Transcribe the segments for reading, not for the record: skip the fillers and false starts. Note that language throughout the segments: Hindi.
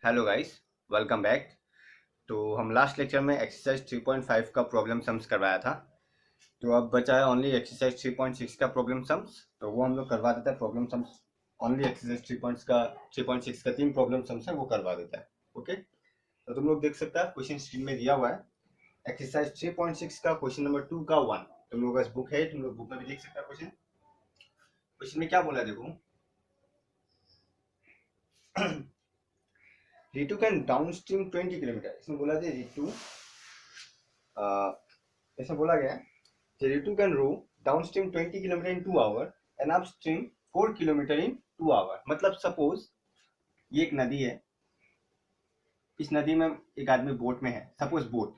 Hello guys, welcome back. तो हम लास्ट लेक्चर में एक्सरसाइज 3.5 का प्रॉब्लम सम्स करवाया था। तो अब बचा है ओनली एक्सरसाइज 3.6 का प्रॉब्लम सम्स। तो वो हम लोग करवा देते हैं प्रॉब्लम सम्स। ओनली एक्सरसाइज 3.6 का 3 प्रॉब्लम सम्स है वो करवा देता है। ओके, तो तुम लोग देख सकते हैं क्वेश्चन स्क्रीन में दिया हुआ है। एक्सरसाइज 3.6 का क्वेश्चन नंबर 2 का 1। तुम लोग का बुक है, तुम लोग बुक में भी देख सकते हैं। क्वेश्चन क्वेश्चन में क्या बोला है देखो। Ritu can downstream 20 kilometre. इसमें बोला था रितु, ऐसा बोला गया है Ritu can row downstream 20 kilometre in 2 hour and upstream 4 kilometre in 2 hour. मतलब सपोज ये एक नदी है, इस नदी में एक आदमी बोट में है। सपोज बोट,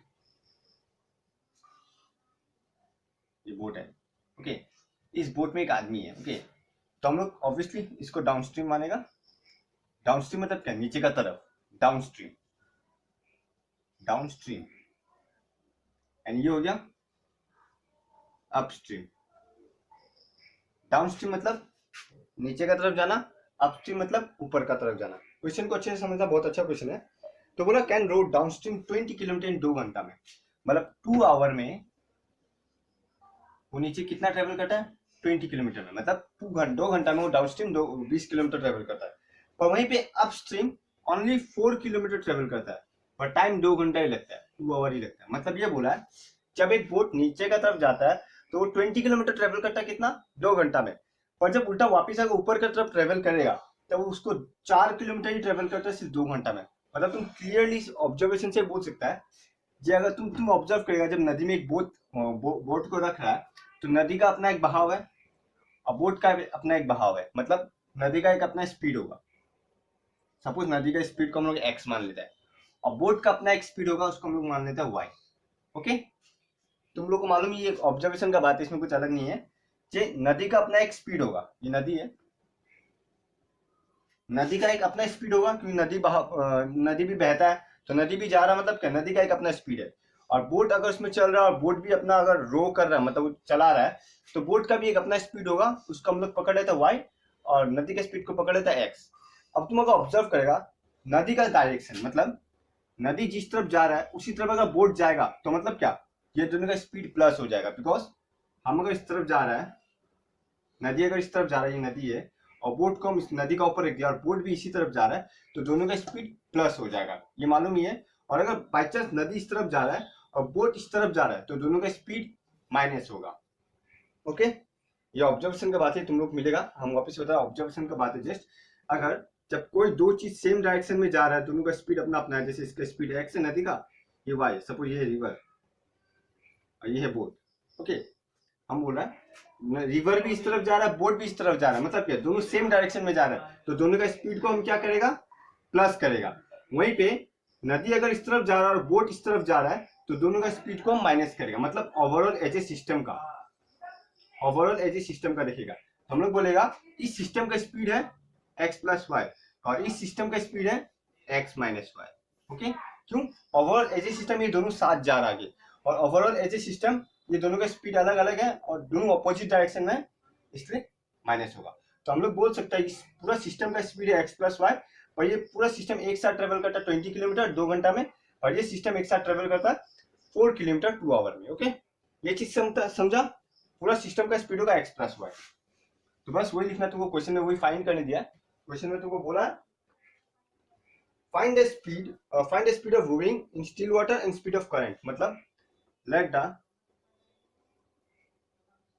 ये बोट है। ओके, इस बोट में एक आदमी है। ओके, तो हम लोग ऑब्वियसली इसको डाउन स्ट्रीम मानेगा। डाउन स्ट्रीम मतलब क्या, नीचे का तरफ। Down stream, down stream. And ये हो गया अप स्ट्रीम। डाउन स्ट्रीम मतलब नीचे का तरफ जाना, अपस्ट्रीम मतलब ऊपर का तरफ जाना। क्वेश्चन को अच्छे से समझना, बहुत अच्छा क्वेश्चन है। तो बोला can road down stream 20 kilometre in 2 घंटा में। मतलब 2 आवर में वो नीचे कितना ट्रेवल करता है, 20 किलोमीटर में। मतलब 2 घंटा में वो डाउन स्ट्रीम 20 किलोमीटर ट्रेवल करता है। पर वहीं पे अपस्ट्रीम ओनली 4 किलोमीटर ट्रेवल करता है, पर टाइम 2 घंटा ही लगता है, 2 आवर ही लगता है। मतलब ये बोला है जब एक बोट नीचे का तरफ जाता है तो वो 20 किलोमीटर ट्रेवल करता है, कितना, 2 घंटा में। पर जब उल्टा वापिस आकर ऊपर की तरफ ट्रेवल करेगा तब तो उसको 4 किलोमीटर ही ट्रेवल करता है सिर्फ 2 घंटा में। मतलब तुम क्लियरली इस ऑब्जर्वेशन से बोल सकता है जी। अगर तुम ऑब्जर्व करेगा, जब नदी में एक बोट को रख रहा है तो नदी का अपना एक बहाव है और बोट का अपना एक बहाव है। मतलब नदी का एक अपना स्पीड होगा। सपोज नदी का स्पीड को हम लोग एक्स मान लेते हैं और बोट का अपना एक स्पीड होगा, उसको हम लोग मान लेते हैं वाई। ओके, तुम लोग को मालूम है ये ऑब्जर्वेशन का बात है, इसमें कुछ अलग नहीं है। जे नदी का अपना एक स्पीड होगा, ये नदी है, नदी का एक अपना स्पीड होगा क्योंकि नदी भी बहता है तो नदी भी जा रहा है। मतलब क्या, नदी का एक अपना स्पीड है। और बोट अगर उसमें चल रहा है और बोट भी अपना अगर रो कर रहा है, मतलब चला रहा है, तो बोट का भी एक अपना स्पीड होगा, उसको हम लोग पकड़ लेते हैं वाई और नदी के स्पीड को पकड़ लेता है एक्स। अब तुम अगर ऑब्जर्व करेगा नदी का डायरेक्शन, मतलब नदी जिस तरफ जा रहा है उसी तरफ अगर बोट जाएगा तो मतलब क्या, ये दोनों का स्पीड प्लस हो जाएगा। बिकॉज हम अगर इस तरफ जा रहा है, नदी अगर इस तरफ जा रहा है, ये नदी है और बोट को हम इस नदी का ऊपर रख दिया और बोट भी इसी तरफ जा रहा है, तो दोनों का स्पीड प्लस हो जाएगा, ये मालूम ही है। और अगर बाई चांस नदी इस तरफ जा रहा है और बोट इस तरफ जा रहा है तो दोनों का स्पीड माइनस होगा। ओके, ये ऑब्जर्वेशन का बात है, तुम लोग मिलेगा। हम वापस बता, ऑब्जर्वेशन का बात है जस्ट। अगर जब कोई दो चीज सेम डायरेक्शन में जा रहा है, दोनों का स्पीड अपना अपना है। जैसे इसका स्पीड एक्स है नदी का, ये वाई, सपोज ये है रिवर और ये है बोट। ओके, हम बोल रहा है रिवर भी इस तरफ जा रहा है, बोट भी इस तरफ जा रहा है, मतलब क्या, दोनों सेम डायरेक्शन में जा रहा है, तो दोनों का स्पीड को हम क्या करेगा, प्लस करेगा। वहीं पे नदी अगर इस तरफ जा रहा है और बोट इस तरफ जा रहा है तो दोनों का स्पीड को हम माइनस करेगा। मतलब ओवरऑल एज ए सिस्टम का, ओवरऑल एज ए सिस्टम का देखेगा। हम लोग बोलेगा इस सिस्टम का स्पीड है एक्स प्लस वाई और इस सिस्टम का स्पीड है एक्स माइनस वाई। ओके, क्यों, ओवरऑल एज ए सिस्टम ये दोनों साथ जा रहा है और ओवरऑल एज ए सिस्टम ये दोनों का स्पीड अलग अलग है और दोनों अपोजिट डायरेक्शन में, इसलिए माइनस होगा। तो हम लोग बोल सकते हैं इस पूरा सिस्टम का स्पीड है एक्स प्लस वाई और ये पूरा सिस्टम एक साथ ट्रेवल करता है 20 किलोमीटर 2 घंटा में, और ये सिस्टम एक साथ ट्रेवल करता है 4 किलोमीटर 2 आवर में। ओके, ये चीज समझा, पूरा सिस्टम का स्पीड होगा एक्स प्लस वाई। तो बस वही लिखना तुमको, क्वेश्चन में वही फाइंड करने दिया। क्वेश्चन में तुमको बोला find the speed of moving in still water and speed of current. मतलब let the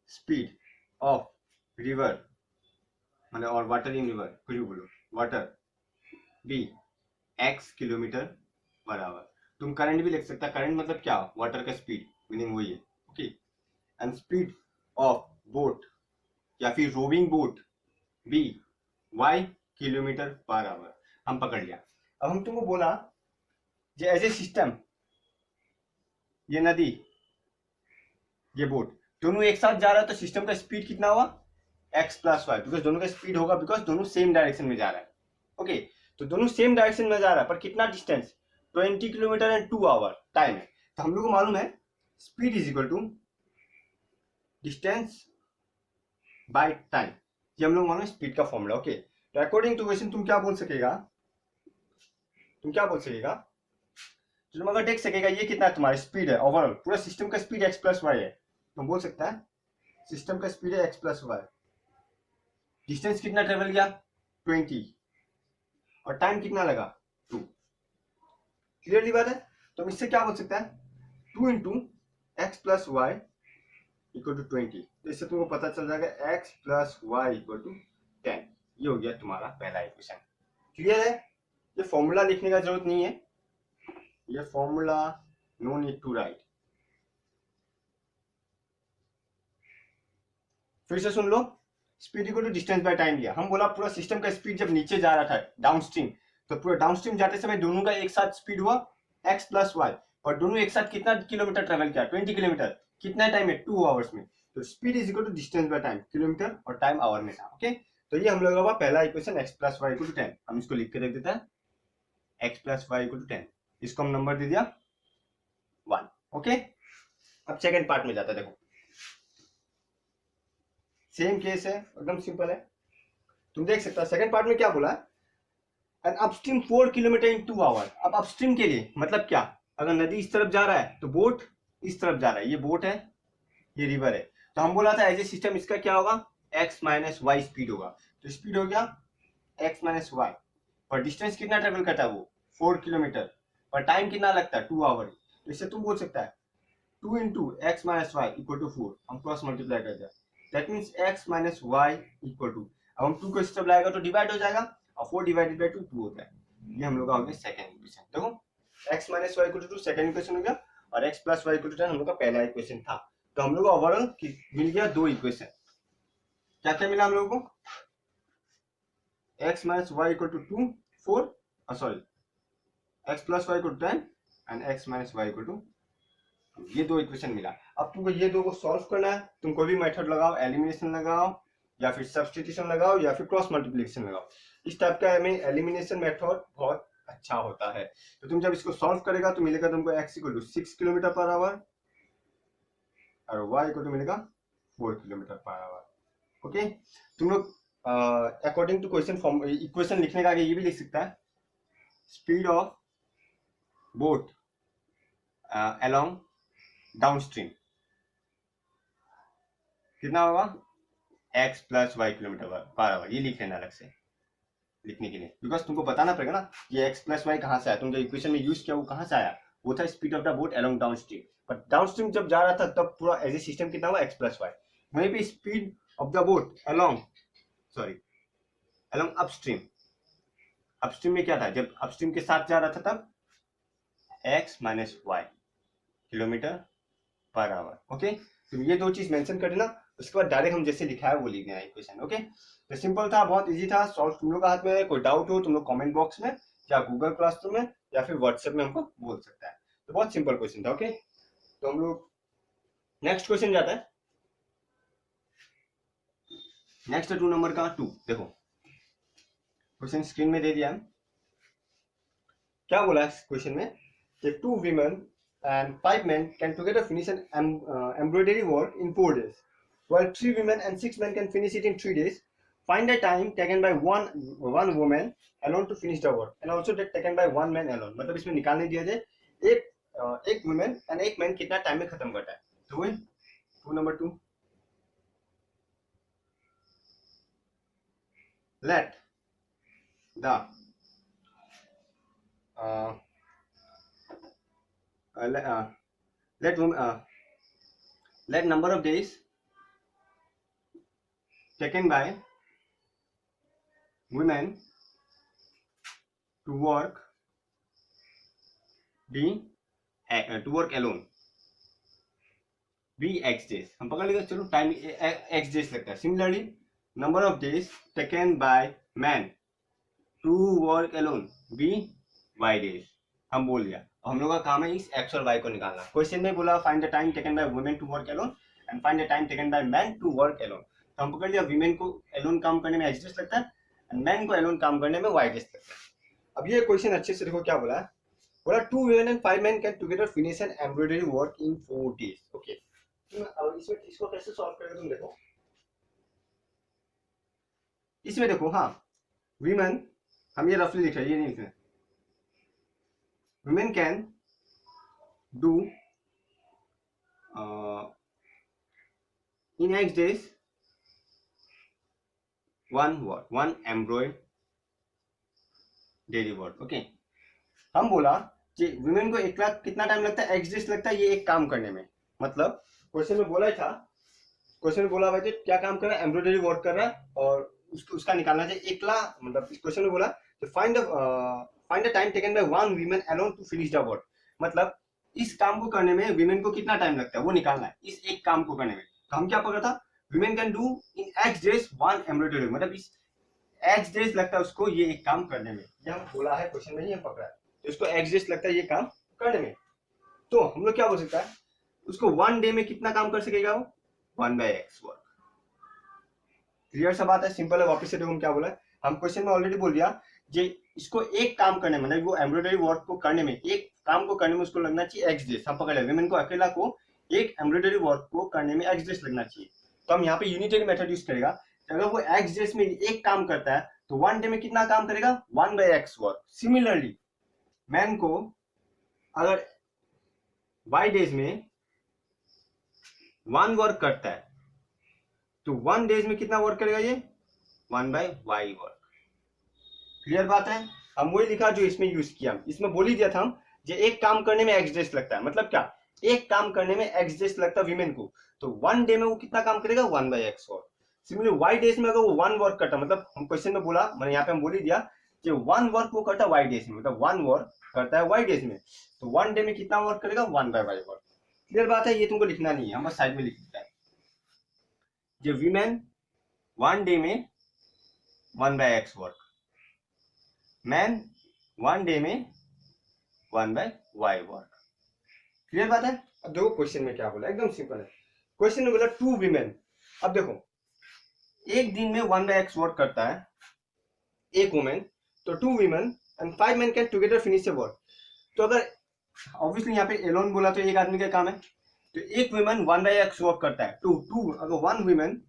speed of river, मतलब और वाटर इन रिवर, कुछ भी बोलो, water be x kilometre per hour. तुम करंट भी लिख सकता है, करंट मतलब क्या, वाटर का स्पीड, मीनिंग वही है। Okay, and speed of boat या फिर rowing boat be y kilometre per hour. हम पकड़ लिया। अब हम तुमको बोला जे एज ए सिस्टम, ये नदी, ये बोट, दोनों एक साथ जा रहा है तो सिस्टम का स्पीड कितना हुआ, एक्स प्लस वाई, बिकॉज दोनों का स्पीड होगा, बिकॉज दोनों सेम डायरेक्शन में जा रहा है। ओके, तो दोनों सेम डायरेक्शन में जा रहा है पर कितना distance, 20 kilometre and 2 hour time है। तो हम लोग को मालूम है speed is equal to distance by time, ये हम लोग मालूम है स्पीड का फॉर्मूला। ओके, तो अकॉर्डिंग टू क्वेश्चन तुम क्या बोल सकेगा, तुम क्या बोल सकेगा, तुम अगर देख सकेगा ये कितना तुम्हारी स्पीड है, ओवरऑल पूरा सिस्टम का स्पीड x प्लस वाई है, तुम बोल सकता है सिस्टम का स्पीड है x प्लस वाई, डिस्टेंस कितना ट्रेवल किया 20 और टाइम कितना लगा 2। क्लियरली बात है। तो हम इससे क्या बोल सकता है 2 into x plus y equal to 20। तो इससे तुमको पता चल जाएगा x plus y equal to 10। ये हो गया तुम्हारा पहला इक्वेशन। क्लियर है। ये फॉर्मूला लिखने का जरूरत नहीं है, ये formula no need to write. फिर से सुन लो, speed equal to distance by time लिया। हम बोला पूरा सिस्टम का स्पीड जब नीचे जा रहा था डाउनस्ट्रीम, तो पूरा डाउनस्ट्रीम जाते समय दोनों का एक साथ स्पीड हुआ x प्लस वाई, और दोनों एक साथ कितना किलोमीटर ट्रेवल किया 20 किलोमीटर। कितना टाइम है 2 आवर्स में। तो speed is equal to distance by time, kilometre और टाइम आवर में था। ओके, तो ये हम लोगों का पहला equation x plus y equal to 10। हम इसको लिख के रख देते हैं x plus y equal to 10। इसको हम नंबर दे दिया 1। ओके, अब सेकंड पार्ट में जाता है। देखो सेम केस है, एकदम सिंपल है। तुम देख सकते हो सेकंड पार्ट में क्या बोला, and upstream 4 kilometre in 2 hour. अब अपस्ट्रीम के लिए मतलब क्या, अगर नदी इस तरफ जा रहा है तो बोट इस तरफ जा रहा है, ये बोट है ये रिवर है। तो हम बोला था एज ए सिस्टम इसका क्या होगा x माइनस वाई स्पीड होगा। तो स्पीड हो गया x माइनस वाई, पर डिस्टेंस कितना ट्रेवल करता है वो 4 किलोमीटर, पर टाइम कितना लगता है 2 आवर। तो इससे तुम बोल सकता है 2 into x minus y equal to 4। हम क्रॉस मल्टीप्लाई कर दिया, that means x minus y equal to, अब हम 2 को इस तरफ लाएगा तो डिवाइड हो जाएगा, और 4 डिवाइडेड बाई 2 2 होता है। ये हम लोग का हो गया सेकंड इक्वेशन। देखो x minus y equal to 2 second equation हो गया, और x plus y equal to 10 हम लोग का पहला इक्वेशन था। तो हम लोग को ओवरऑल मिल गया 2 इक्वेशन। क्या क्या मिला हम लोगों को, x minus y equal to 2 4, sorry x plus y equal to 10 and x minus y equal to, ये 2 इक्वेशन मिला। अब तुमको ये 2 को सॉल्व करना है। तुम कोई भी मेथड लगाओ, एलिमिनेशन लगाओ या फिर सब्स्टिट्यूशन लगाओ या फिर क्रॉस मल्टीप्लिकेशन लगाओ। इस टाइप का हमें एलिमिनेशन मेथड बहुत अच्छा होता है। तो तुम जब इसको सॉल्व करेगा तो मिलेगा तुमको x equal to 6 kilometre per hour और y इक्वल टू मिलेगा 4 किलोमीटर पर आवर। ओके, तुम लोग according to question form equation लिखने का आगे ये भी लिख सकता है, speed of boat along downstream कितना होगा x plus y kilometre per hour. ये लिख लेना अलग से लिखने के लिए, बिकॉज तुमको बताना पड़ेगा ना ये x प्लस वाई कहाँ से आया। तुम जो इक्वेशन में यूज किया वो कहाँ से आया, वो था speed of the boat along downstream. But downstream जब जा रहा था तब पूरा एज ए सिस्टम कितना हुआ x प्लस वाई। वहीं पे speed of the boat along upstream, upstream में क्या था, जब अपस्ट्रीम के साथ जा रहा था तब x minus y kilometre per hour. Okay, तो ये 2 चीज मेंशन कर देना, उसके बाद डायरेक्ट हम जैसे लिखा है वो लिख देना इक्वेशन। ओके, तो सिंपल था, बहुत इजी था सॉल्व। तुम लोग का हाथ में है, कोई डाउट हो तुम लोग कमेंट बॉक्स में या गूगल क्लासरूम में या फिर व्हाट्सएप में हमको बोल सकता है। तो बहुत सिंपल क्वेश्चन था। ओके, तो हम लोग नेक्स्ट क्वेश्चन जाता है। नेक्स्ट 2 नंबर का 2। देखो क्वेश्चन स्क्रीन में दे दिया है। क्या बोला है क्वेश्चन में कि 2 women and 5 men can together finish an embroidery work in 4 days, while 3 women and 6 men can finish it in 3 days. Find the time taken by one woman alone to finish the work, and also that taken by one man alone. मतलब इसमें निकालने दिया जाए एक women and एक man कितना टाइम में खत्म करता है। तो वही 2 number 2, let the let number of days taken by women to work alone be x days। हम पकड़ लेंगे, चलो टाइम x days लगता है। Similarly number of days taken by man to work alone be y days। हम बोल दिया, हम लोग का काम है इस x और y को निकालना। क्वेश्चन में बोला find the time taken by women to work alone and find the time taken by man to work alone। तो हम पकड़ लिया वीमेन को एलोन काम करने में x days लगता है एंड मैन को एलोन काम करने में y days लगता है। अब ये क्वेश्चन अच्छे से देखो क्या बोला है, बोला 2 women and 5 men can together finish an embroidery work in 4 days। Okay, अब इसमें इसको कैसे सॉल्व करेंगे तुम देखो। इसमें देखो हाँ वीमेन हम ये रफली लिख रहे हैं, ये नहीं लिख रहे, women can do in X days one embroidery work. Okay, हम बोला कि वुमेन को 1 लाख कितना टाइम लगता है, एक्स डेज लगता है ये एक काम करने में। मतलब क्वेश्चन में बोला था, क्वेश्चन में बोला भाई क्या काम कर रहा है, एम्ब्रॉयडरी वर्क कर रहा है और उसका निकालना चाहिए 1 लाख। मतलब इस क्वेश्चन में बोला तो find the time taken by one women alone to finish the work. मतलब इस काम को करने में वीमेन को कितना टाइम लगता है वो निकालना है, इस एक काम को करने में। तो हम क्या पकड़ा था, women can do in x days one embroidery, मतलब इस एक्स डेज लगता है उसको ये एक काम करने में। ये हम बोला है क्वेश्चन में, ही हम पकड़ा है, तो इसको एक्स डेज लगता है ये काम करने में। तो हम लोग क्या बोल सकता है, उसको 1 डे में कितना काम कर सकेगा वो, 1/x वर्क। क्लियर सा बात है, सिंपल है। वापस से देखो हम क्या बोला, हम क्वेश्चन में ऑलरेडी बोल दिया जे इसको एक काम करने में, मतलब वो एम्ब्रॉयडरी वर्क को करने में, एक काम को करने में उसको लगना चाहिए एक्स डेज। हम पकड़ ले वुमेन को अकेला को एक एम्ब्रॉयडरी वर्क को करने में एक्स डेज लगना चाहिए। तो हम यहाँ पे यूनिटरी मेथड यूज करेगा। अगर वो एक्स डेज में एक काम करता है तो 1 डे में कितना काम करेगा, 1/x वर्क। सिमिलरली मैन को अगर y डेज में 1 वर्क करता है तो 1 डेज में कितना वर्क करेगा ये, 1/y वर्क। क्लियर बात है। हम वही लिखा जो इसमें यूज किया, इसमें बोल ही दिया था हम जो एक काम करने में एक्स डेज लगता है। मतलब क्या, एक काम करने में एक्स डेज लगता है वीमेन को, तो 1 डे में वो कितना काम करेगा, 1/x work. Similarly Y days में अगर वो 1 वर्क करता, मतलब हम क्वेश्चन में बोला, मैंने यहाँ पे हम बोल ही दिया कि 1 वर्क वो करता है वाई डेज में, मतलब 1 वर्क करता है वाई डेज में, तो 1 डे में कितना वर्क करेगा, 1/y वर्क। क्लियर बात है, ये तुमको लिखना नहीं है, हम बस साइड में लिख देते हैं। जो वीमेन 1 डे में 1/x वर्क, मैन 1 डे में 1/y वर्क। क्लियर बात है। अब देखो क्वेश्चन में क्या बोला, एकदम सिंपल है। क्वेश्चन में बोला 2 वीमेन। अब देखो एक दिन में 1/x वर्क करता है एक वुमेन, तो 2 women and 5 men can together finish the work. तो अगर ऑब्वियसली यहाँ पे एलोन बोला तो एक आदमी का काम है, तो एक वुमेन 1/x वर्क करता है, टू अगर 1 वीमेन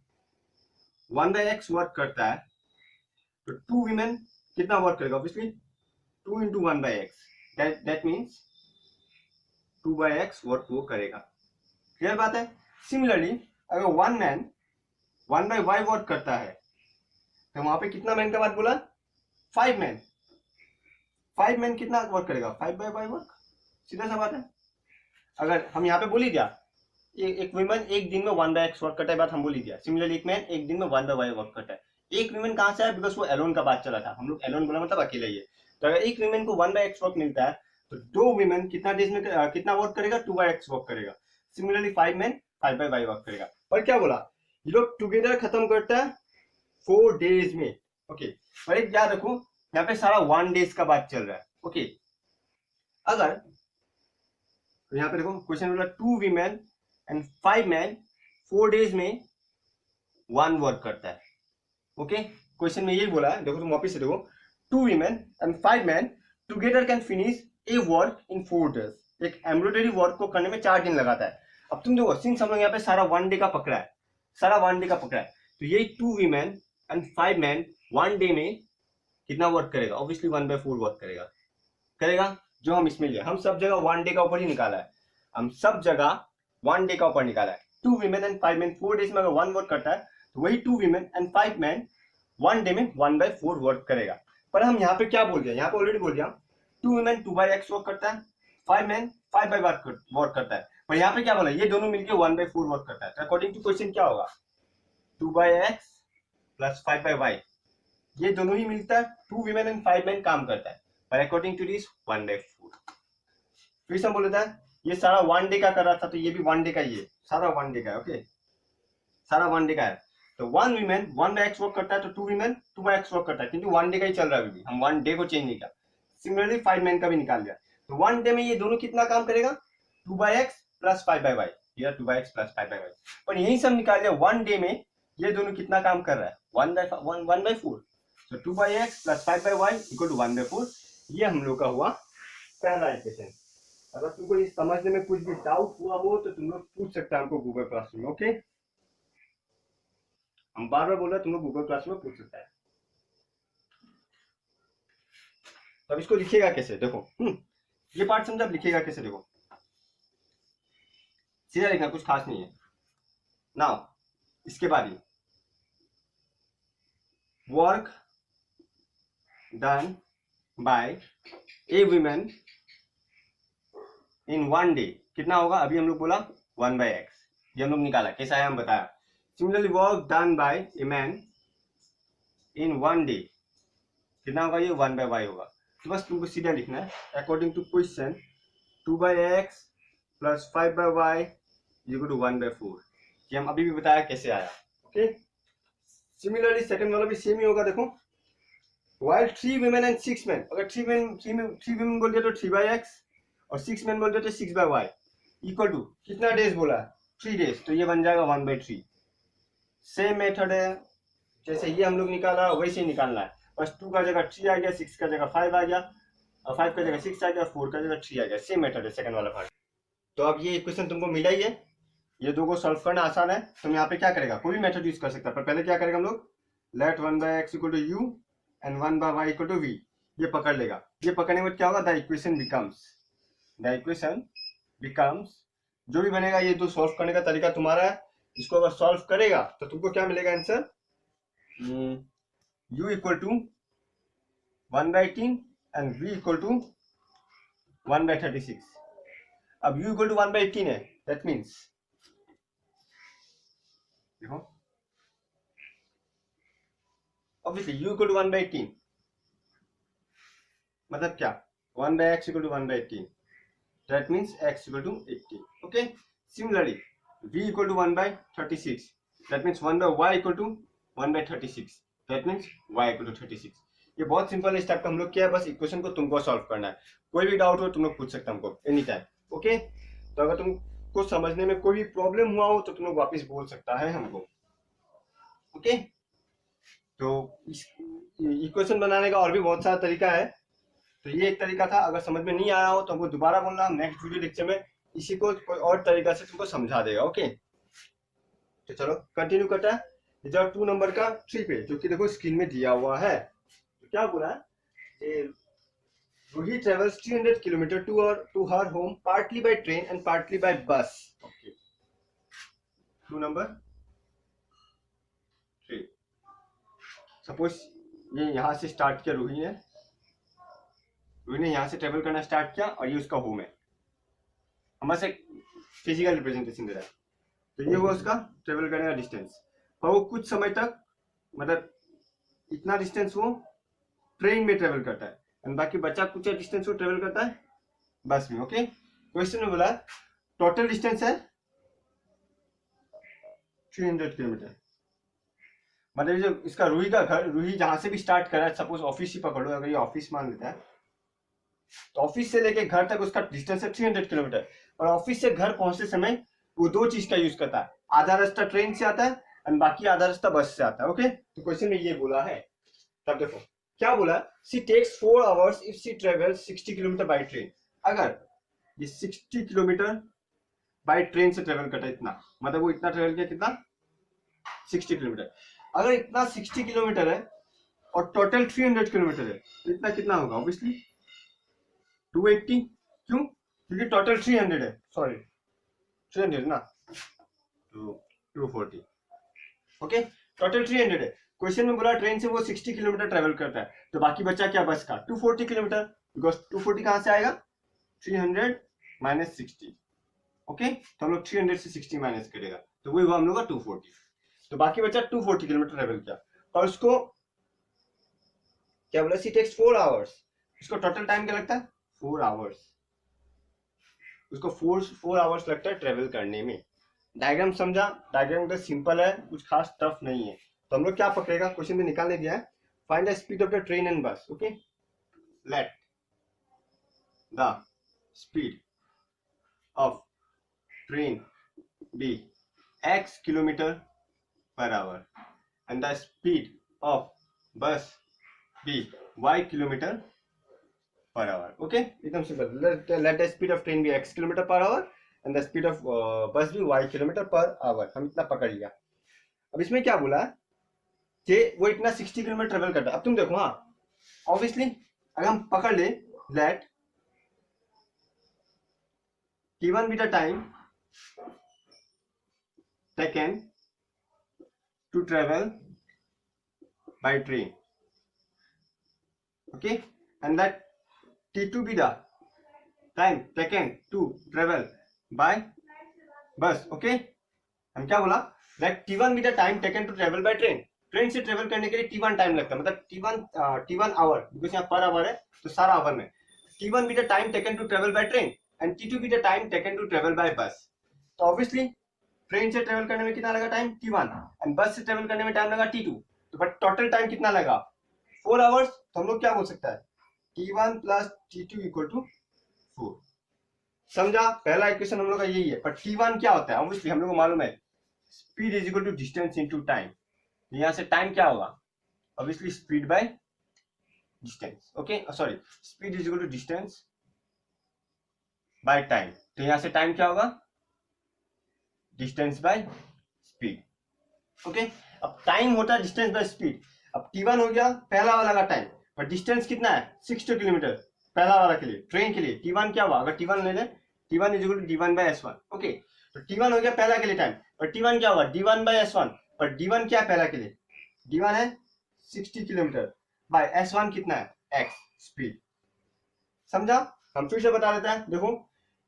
1/x वर्क करता है तो 2 वीमेन कितना वर्क करेगा, obviously 2 into 1/x, that means 2/x work वो करेगा। क्लियर बात है। सिमिलरली अगर 1 मैन 1/y वर्क करता है तो वहां पे कितना मैन का बात बोला, 5 मैन। 5 मैन कितना वर्क करेगा, 5/y वर्क। सीधा सा बात है। अगर हम यहाँ पे बोल ही दिया एक वुमेन एक दिन में 1/x वर्क करता है, बात हम बोल ही दिया। सिमिलरली एक मैन एक दिन में 1/y वर्क करता है। एक वुमेन कहां से है, बिकॉज वो एलोन का बात चला था, हम लोग एलोन बोला मतलब अकेला ही है। तो अगर एक वुमेन को 1/x वर्क मिलता है तो 2 वुमेन कितना डेज में कितना वर्क करेगा, 2/x वर्क करेगा। सिमिलरली 5 मैन 5/y वर्क करेगा। पर क्या बोला, ये लोग टुगेदर खत्म करता है 4 डेज में। ओके, पर एक याद रखो यहाँ पे सारा 1 डेज का बात चल रहा है। ओके, अगर तो यहाँ पे देखो क्वेश्चन बोला 2 वीमेन एंड 5 मैन 4 डेज में 1 वर्क करता है। ओके, क्वेश्चन में यही बोला है, देखो तुम वापिस से देखो 2 women and 5 man together can finish A work in 4 days. एक एम्ब्रॉयडरी वर्क को करने में 4 दिन लगाता है। अब तुम देखो सिंस हम लोग यहाँ पे सारा 1 डे का पकड़ा है, सारा 1 डे का पकड़ा है, तो यही 2 वीमेन एंड 5 मैन 1 डे में कितना वर्क करेगा, ऑब्वियसली 1/4 वर्क करेगा। करेगा जो हम इसमें लिया, हम सब जगह 1 डे का ऊपर ही निकाला है, हम सब जगह 1 डे का ऊपर निकाला है। 2 वीमेन एंड 5 मैन 4 डेज में अगर 1 वर्क करता है तो वही 2 वीमेन एंड 5 मैन 1 डे में 1/4 वर्क करेगा। पर हम यहाँ पे क्या बोल दिया, यहाँ पे ऑलरेडी बोल दिया 2 वीमेन 2/x वर्क करता है, 5 मैन 5/y वर्क करता है। पर यहाँ पे क्या बोला, ये दोनों मिलकर 1/4 वर्क करता है। तो अकॉर्डिंग टू क्वेश्चन क्या होगा, 2/x प्लस 5/y, ये दोनों ही मिलता है 2 वीमेन एंड 5 मैन काम करता है, पर अकॉर्डिंग टू दिस 1/4। फिर से बोल देता है ये सारा 1 डे का कर रहा था तो ये भी 1 डे का ही है, सारा 1 डे का है। ओके, सारा 1 डे का है। तो 1 वीमेन 1/x वर्क करता है तो 2 वीमेन 2/x वर्क करता है, क्योंकि 1 डे का ही चल रहा है अभी, हम 1 डे को चेंज नहीं किया। सिमिलरली 5 मैन का भी निकाल दिया, तो 1 डे में ये दोनों कितना काम करेगा, 2/x प्लस 5/y, या 2/x प्लस 5/y। पर यही सब निकाल लिया 1 डे में ये दोनों कितना काम कर रहा है, 1/4। तो 2/x plus 5/y equal to 1/4। ये हम लोग का हुआ पहला इक्वेशन। अगर तुमको इस समझने में कुछ भी डाउट हुआ हो तो तुम लोग पूछ सकते हैं हमको गूगल क्लासरूम में। ओके, हम बार बार बोल रहे हैं, तुम लोग गूगल क्लासरूम में पूछ सकता है। तो अब इसको लिखिएगा कैसे, देखो ये पार्ट समझा, लिखिएगा कैसे, देखो सीधा लिखना, कुछ खास नहीं है। नाउ इसके बाद ही work done by a women in 1 day कितना होगा, अभी हम लोग बोला 1/x, ये हम लोग निकाला, कैसा है हम बताया। Similarly work done by a man in 1 day कितना होगा, ये 1/y होगा। तो बस तुमको सीधा लिखना है, according to question 2/x plus 5/y equal to 1/4, ये हम अभी भी बताया कैसे आया। ओके, सिमिलरली सेकंड वाला भी सेम ही होगा। देखो while 3 women and 6 men, अगर 3 women बोल दिया तो 3/x और 6 men बोल दिया तो 6/y इक्वल टू कितना डेज बोला है, 3 डेज, तो ये बन जाएगा 1/3। सेम मेथड है, जैसे ये हम लोग निकाला वैसे ही निकालना है, बस 2 का जगह 3 आ गया, 6 का जगह 5 आ गया, और 5 का जगह 6 आ गया, 4 का जगह 3 आ गया। सेम मेथड है सेकंड वाला पार्ट। तो अब ये इक्वेशन तुमको मिला ही है, ये दो को सॉल्व करना आसान है। तुम यहाँ पे क्या करेगा, कोई भी मेथड यूज कर सकता है, पर पहले क्या करेगा हम लोग, let 1/x equal to u and 1/y equal to v, ये पकड़ लेगा। ये पकड़ने के बाद क्या होगा, द इक्वेशन बिकम्स, जो भी बनेगा, ये तो सॉल्व करने का तरीका तुम्हारा है। इसको अगर सॉल्व करेगा तो तुमको क्या मिलेगा answer, u equal to 1/18 and v equal to 1/36। अब u इक्वल टू 1/18 है, दैट मीन्स देखो ऑब्वियसली u इक्वल टू 1/18 मतलब क्या, 1/x equal to 1/18, that means x equal to 18। Okay, similarly v equal to 1/36, that means 1/y equal to 1/36, that means y equal to 36। ये बहुत सिंपल स्टेप का हम लोग किया है, बस इक्वेशन को तुमको सॉल्व करना है। कोई भी डाउट हो तुम लोग पूछ सकते हो हमको एनी टाइम। ओके, तो अगर तुमको समझने में कोई भी प्रॉब्लम हुआ हो तो तुम लोग वापस बोल सकता है हमको। ओके, तो इक्वेशन बनाने का और भी बहुत सारा तरीका है, तो ये एक तरीका था। अगर समझ में नहीं आया हो तो हमको दोबारा बोलना, नेक्स्ट वीडियो लेक्चर में इसी को कोई और तरीका से तुमको समझा देगा। ओके, तो चलो कंटिन्यू करता है। इधर 2 नंबर का 3 पे, जो कि देखो स्क्रीन में दिया हुआ है, तो क्या बोला है, Roohi travels 300 kilometre to her home partly by train and partly by bus. Okay, 2 number 3, suppose ये यहाँ से स्टार्ट किया रूही ने यहाँ से ट्रेवल करना स्टार्ट किया और ये उसका होम है, हमारे से फिजिकल रिप्रेजेंटेशन दे रहा है, तो ये हुआ उसका ट्रेवल करने का डिस्टेंस। और वो कुछ समय तक, मतलब इतना डिस्टेंस वो ट्रेन में ट्रेवल करता है, एंड बाकी बचा कुछ डिस्टेंस वो ट्रेवल करता है बस में। ओके, क्वेश्चन में बोला टोटल डिस्टेंस है 300 किलोमीटर, मतलब जो इसका रूही का घर, रूही जहां से भी स्टार्ट कर रहा है, सपोज ऑफिस ही पकड़ लो, अगर ये ऑफिस मान लेता है, तो ऑफिस से लेके घर तक उसका डिस्टेंस है 300 किलोमीटर, और ऑफिस से घर पहुंचते समय वो 2 चीज का यूज करता है, आधा रास्ता ट्रेन से आता है और बाकी आधा रास्ता बस से आता है। ओके, तो क्वेश्चन में ये बोला है, तब देखो क्या बोला, she takes 4 hours if she travels 60 kilometre by train. अगर ये 60 किलोमीटर बाय ट्रेन से ट्रेवल करता है, इतना मतलब वो इतना ट्रेवल किया, कितना 60 किलोमीटर। अगर इतना 60 किलोमीटर है और टोटल 300 किलोमीटर है, तो इतना कितना होगा, ऑब्वियसली 280। क्यों, क्योंकि टोटल 300 है, सॉरी 300 ना, तो 240। ओके, टोटल 300 है। क्वेश्चन में बोला ट्रेन से वो 60 किलोमीटर ट्रेवल करता है, तो बाकी बचा क्या बस का 240 किलोमीटर, बिकॉज 240 कहां से आएगा, 300 माइनस 60। ओके, तो हम लोग 300 से 60 माइनस करेगा, तो वही हुआ हम लोग का 240, तो बाकी बचा 240 किलोमीटर ट्रेवल किया, और उसको क्या बोला, सी टेक्स 4 आवर्स, इसको टोटल टाइम क्या लगता है 4 आवर्स, उसको 4 आवर्स लगता है ट्रेवल करने में। डायग्राम समझा, डायग्राम तो सिंपल है, कुछ खास टफ नहीं है। तो हम लोग क्या पकड़ेगा, क्वेश्चन में निकालने दिया है, find the speed of the train and bus. Okay, let the speed of train be x kilometre per hour and the speed of bus be y kilometre per hour. Okay, एकदम simple, let the speed of train be x kilometre per hour and the speed of bus भी y किलोमीटर पर आवर। हम इतना पकड़ लिया। अब इसमें क्या बोला कि वो इतना 60 किलोमीटर ट्रेवल करता है। अब तुम देखो, हाँ ऑब्वियसली अगर हम पकड़ ले late T1 be the time taken to travel by train. Okay, and that T2 be the time taken to travel by bus. Okay, हम क्या बोला, that T1 be the time taken to travel by train. Train से ट्रेवल करने के लिए T1 टाइम लगता है, मतलब T1 आवर, बिकॉज यहाँ पर आवर है तो सारा आवर में. T1 be the time taken to travel by train and T2 be the time taken to travel by bus. तो ऑब्वियसली ट्रेन से ट्रेवल करने में कितना लगा टाइम T1 एंड बस से ट्रेवल करने में टाइम लगा T2. तो बट टोटल टाइम कितना लगा 4 आवर्स. तो हम लोग क्या बोल सकता है T1 plus T2 equal to 4. समझा, पहला इक्वेशन हम लोग का यही है. पर T1 क्या होता है, ऑब्वियसली हम लोग को मालूम है speed is equal to distance into time. यहाँ से टाइम क्या होगा, obviously speed by distance. Okay, sorry, speed is equal to distance by time. तो यहाँ से टाइम क्या होगा, डिस्टेंस बाय स्पीड. ओके, अब टाइम होता है डिस्टेंस बाय स्पीड. अब T1 हो गया पहला वाला का टाइम, पर डिस्टेंस कितना है 60 किलोमीटर पहला वाला के लिए, ट्रेन के लिए. T1 क्या हुआ, अगर T1 ले लें, T1 is equal to D1 by S1. Okay, तो T1 हो गया पहला के लिए टाइम, पर T1 क्या होगा D1 बाय S1. पर D1 क्या है पहला के लिए, D1 है 60 किलोमीटर बाय S1 कितना है x स्पीड. समझा, हम फिर से बता देते हैं. देखो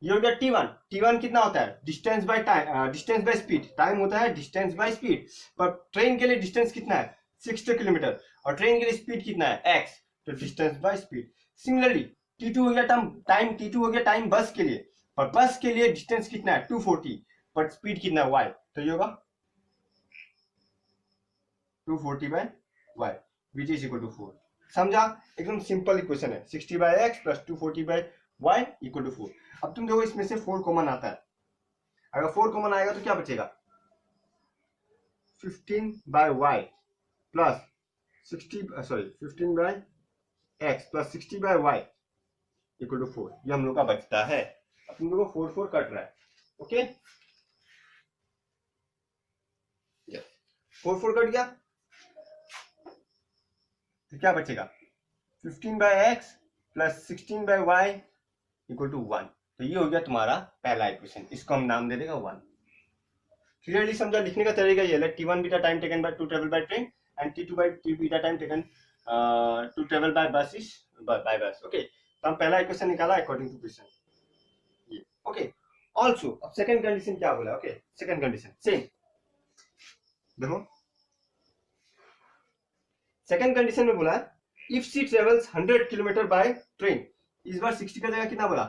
ये हो गया T1. T1 कितना होता है distance by time, distance by speed. Time होता है डिस्टेंस बाय स्पीड, पर ट्रेन के लिए डिस्टेंस कितना है 60 किलोमीटर और ट्रेन के लिए स्पीड कितना है x, तो distance by speed. Similarly T2 हो गया टाइम, T2 हो गया टाइम बस के लिए, पर बस के लिए डिस्टेंस कितना है 240, पर स्पीड कितना है y. तो ये होगा 240 by y which is equal to 4. समझा, एकदम सिंपल इक्वेशन है. 60 by x plus 240 by y equal to 4. अब तुम देखो इसमें से 4 कॉमन आता है. अगर 4 कॉमन आएगा तो क्या बचेगा 15 by y plus 15 by x plus 60 by y equal to 4. ये हम लोग का बचता है. अब तुम देखो 4 4 कट रहा है. ओके, 4 4 कट गया तो क्या बचेगा 15 by x plus 16 by y equal to 1. तो ये हो गया तुम्हारा पहला इक्वेशन. इसको हम नाम दे देगा 1. क्लियरली समझा, लिखने का तरीका ये है. T1 be the time taken by to travel by train and T2 be the time taken to travel by bus is by bus. Okay, तो हम पहला इक्वेशन निकाला अकॉर्डिंग टू क्वेश्चन ये. ओके, ऑल्सो अब सेकंड कंडीशन क्या बोला. Okay, second condition same. देखो सेकंड कंडीशन में बोला if she travels 100 kilometre by train. इस बार 60 का जगह कितना बोला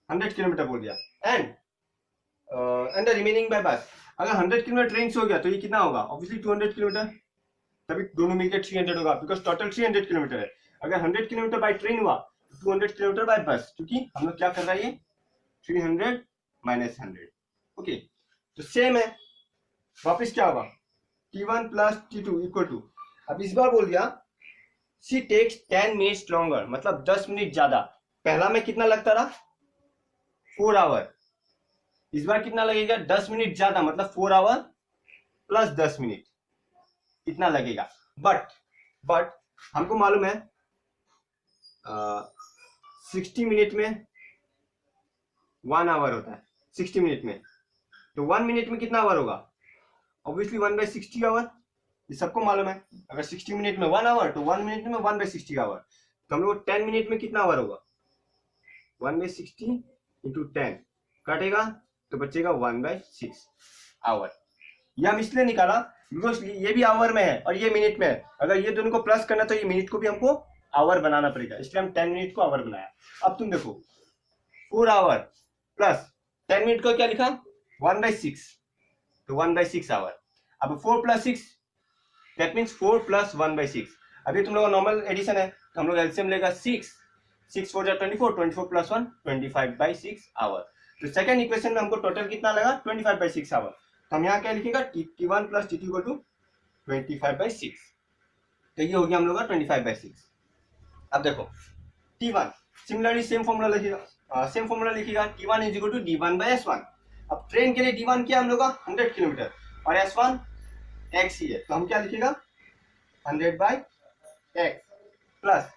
100 किलोमीटर बोल दिया. एंड द रिमेनिंग बाय बस. अगर 100 किलोमीटर ट्रेन से हो गया तो ये कितना होगा, ऑब्वियसली 200 किलोमीटर, तभी दोनों मिलकर 300 होगा, बिकॉज टोटल 300 किलोमीटर है. अगर 100 किलोमीटर बाय ट्रेन हुआ तो 200 किलोमीटर बाय बस, क्योंकि हम लोग क्या कर रहा है ये 300 माइनस 100. ओके, तो सेम है. वापिस क्या होगा T1 plus T2 equal to. अब इस बार बोल दिया शी टेक्स 10 मिनट्स लॉन्गर, मतलब 10 मिनट ज्यादा. पहला में कितना लगता रहा 4 आवर. इस बार कितना लगेगा 10 मिनट ज्यादा, मतलब 4 आवर प्लस 10 मिनट इतना लगेगा. बट हमको मालूम है 60 मिनट में 1 आवर होता है 60 मिनट में. तो 1 मिनट में कितना आवर होगा, ऑब्वियसली 1/60 आवर. ये सबको मालूम है. अगर 60 मिनट में 1 आवर तो 1 मिनट में 1/60 आवर. तो हम लोग 10 मिनट में कितना आवर होगा 1/60 इंटू 10 काटेगा तो बचेगा 1/6 आवर. ये हम इसलिए निकाला बिकॉज ये भी आवर में है और ये मिनट में है. अगर ये दोनों को प्लस करना तो ये मिनट को भी हमको आवर बनाना पड़ेगा, इसलिए हम 10 मिनट को आवर बनाया. अब तुम देखो 4 आवर प्लस 10 मिनट को क्या लिखा 1/6, तो 1/6 आवर. अब 4 प्लस 6 दैट मीन्स 4 प्लस 1/6. अभी तुम लोग नॉर्मल एडिशन है तो हम लोग एलसीएम लेगा 6 4 जा 24 प्लस 1 25/6 आवर. तो सेकंड इक्वेशन में हमको टोटल कितना लगा 25/6 आवर. तो हम यहाँ क्या लिखेगा T1 plus T2 equal to 25/6. तो ये हो गया हम लोग का 25/6. अब देखो T1 सिमिलरली सेम फॉर्मूला लिखिएगा T1 is equal to D1/S1. अब ट्रेन के लिए D1 क्या हम लोग का 100 किलोमीटर और S1 x ही है, तो हम क्या लिखेगा 100/x प्लस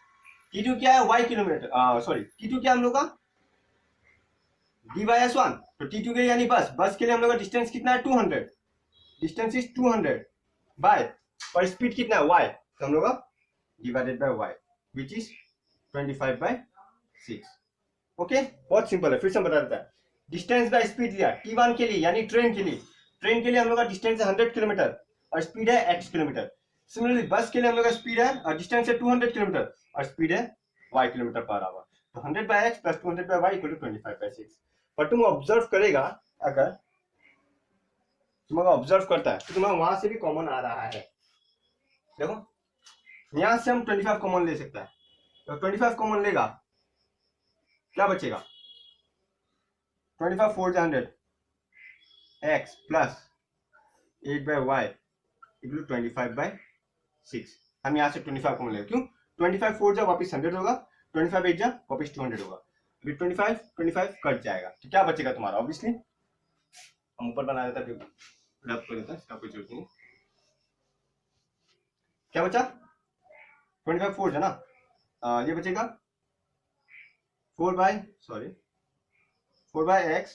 T2 क्या है y किलोमीटर, सॉरी T2 क्या हम लोग का डी बाई एस वन, तो टी टू के लिए यानी बस, बस के लिए हम लोग का डिस्टेंस कितना है 200, डिस्टेंस इज 200 बाय, और स्पीड कितना है y, तो हम लोग का divided by y which is 25/6। Okay, बहुत सिंपल है, फिर से बता देता है। डिस्टेंस बाय स्पीड लिया t1 के लिए यानी ट्रेन के लिए, ट्रेन के लिए हम लोग का डिस्टेंस है 100 किलोमीटर और स्पीड है x किलोमीटर। सिमिलरली बस के लिए हम लोग का स्पीड है और डिस्टेंस है 200 किलोमीटर और स्पीड है y किलोमीटर पर आवर। तो 100/x plus 200/y equal to 25/6। पर तुम ऑब्जर्व करेगा, अगर तुम अगर ऑब्जर्व करता है तो तुम्हें वहां से भी कॉमन आ रहा है। देखो यहां से हम 25 कॉमन ले सकता है, तो 25 कॉमन लेगा क्या बचेगा, 25 4 100 x plus 8/y equal to 25/6। हम यहाँ से 25 कॉमन लेगा, क्यों 25 4 जा वापिस 100 होगा, 25 8 जा वापिस 200 होगा, अभी 25 कट जाएगा, तो क्या बचेगा तुम्हारा, ऑब्वियसली हम ऊपर बना देता है, रब कर देता है, इसका कोई जरूरत नहीं। क्या बचा 25 4 है ना, ये बचेगा 4/x,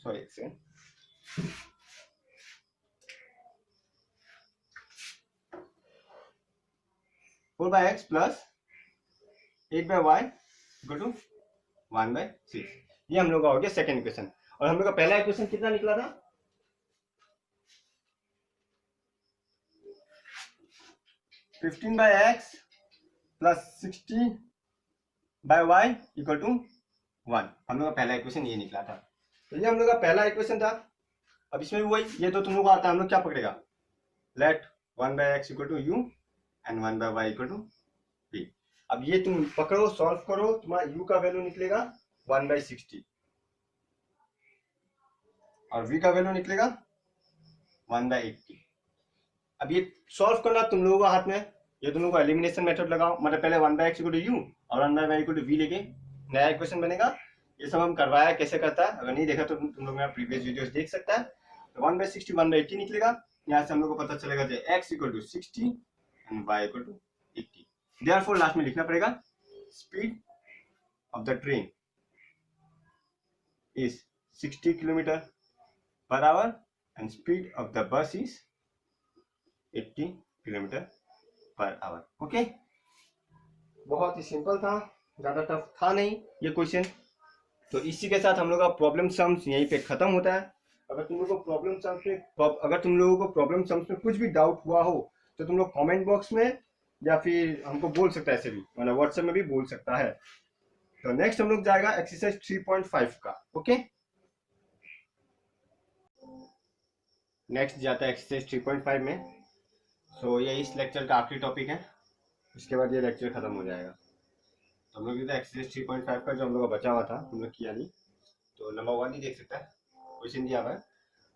सॉरी एक second, 4/x plus 8/y equal to 1/6। ये हम लोग का हो गया सेकेंड इक्वेशन। और हम लोग का पहला इक्वेशन कितना निकला था, 15/x plus 60/y equal to 1। हम लोग का पहला इक्वेशन ये निकला था, तो ये हम लोग का पहला इक्वेशन था। अब इसमें भी वही, ये तो तुम लोग को आता है, हम लोग क्या पकड़ेगा, let 1/x equal to u and 1/y equal to v। अब ये तुम पकड़ो, सॉल्व करो, तुम्हारा u का वैल्यू निकलेगा 1/60 और v का वैल्यू निकलेगा 1/80। अब ये सॉल्व करना तुम लोगों का हाथ में, ये तुम लोगों को एलिमिनेशन मेथड लगाओ, मतलब पहले 1/x इक्वल टू u और 1/y इक्वल टू v लेके नया इक्वेशन बनेगा। ये सब हम करवाया कैसे करता है, अगर नहीं देखा तो तुम लोग मेरा प्रीवियस वीडियोस देख सकता है। तो 1/60 1/80 निकलेगा, यहाँ से हम लोग को पता चलेगा कि x equal to 60 and y equal to 80। Therefore last में लिखना पड़ेगा speed of the train is 60 kilometre per hour and speed of the bus is 80 kilometre per hour. Okay, बहुत ही सिंपल था, ज्यादा टफ था नहीं ये क्वेश्चन। तो इसी के साथ हम लोग का प्रॉब्लम सम्स यहीं पे खत्म होता है। अगर तुम लोगों को प्रॉब्लम सम्स में कुछ भी डाउट हुआ हो तो तुम लोग कमेंट बॉक्स में या फिर हमको बोल सकता है, ऐसे भी मतलब व्हाट्सएप में भी बोल सकता है। तो नेक्स्ट हम लोग जाएगा एक्सरसाइज 3.5 का। ओके, नेक्स्ट जाता है एक्सरसाइज 3.5 में। सो ये इस लेक्चर का आखिरी टॉपिक है, इसके बाद ये लेक्चर खत्म हो जाएगा। तो हम लोग एक्सरसाइज 3.5 का जो हम लोग का बचा हुआ था हम लोग किया नहीं, तो नंबर 1 ही देख सकता है, क्वेश्चन दिया हुआ है,